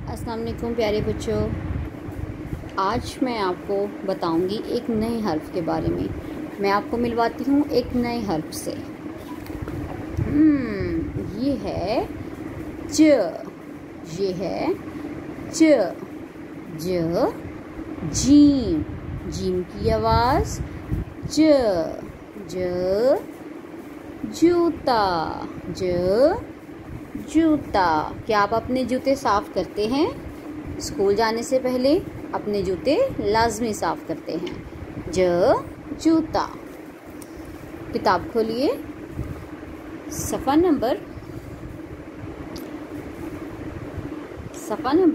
अस्सलाम वालेकुम प्यारे बच्चों। आज मैं आपको बताऊंगी एक नए हर्फ के बारे में। मैं आपको मिलवाती हूँ एक नए हर्फ से। ये है ज, ये है ज, ज, जीम, जीम की आवाज़ ज, ज, जूता, ज, जूता। क्या आप अपने जूते साफ़ करते हैं? स्कूल जाने से पहले अपने जूते लाजमी साफ़ करते हैं। ज, जूता। किताब खोलिए, सफ़ा नंबर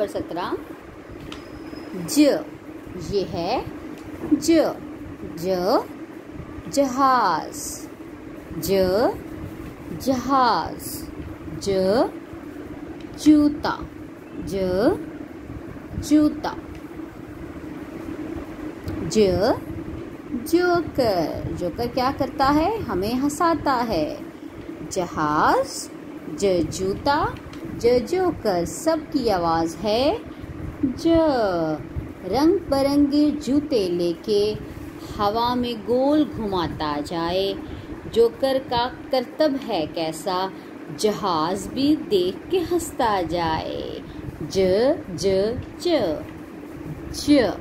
17। ज, ये है ज, ज, जहाज, ज, जहाज, ज, जूता, ज, जूता। ज, जोकर, जोकर क्या करता है? हमें हंसाता है। जहाज, ज, जूता, ज, जोकर, सबकी आवाज़ है ज। रंग बिरंगे जूते लेके हवा में गोल घुमाता जाए, जोकर का करतब है कैसा, जहाज भी देख के हंसता जाए। ज, ज, ज, ज।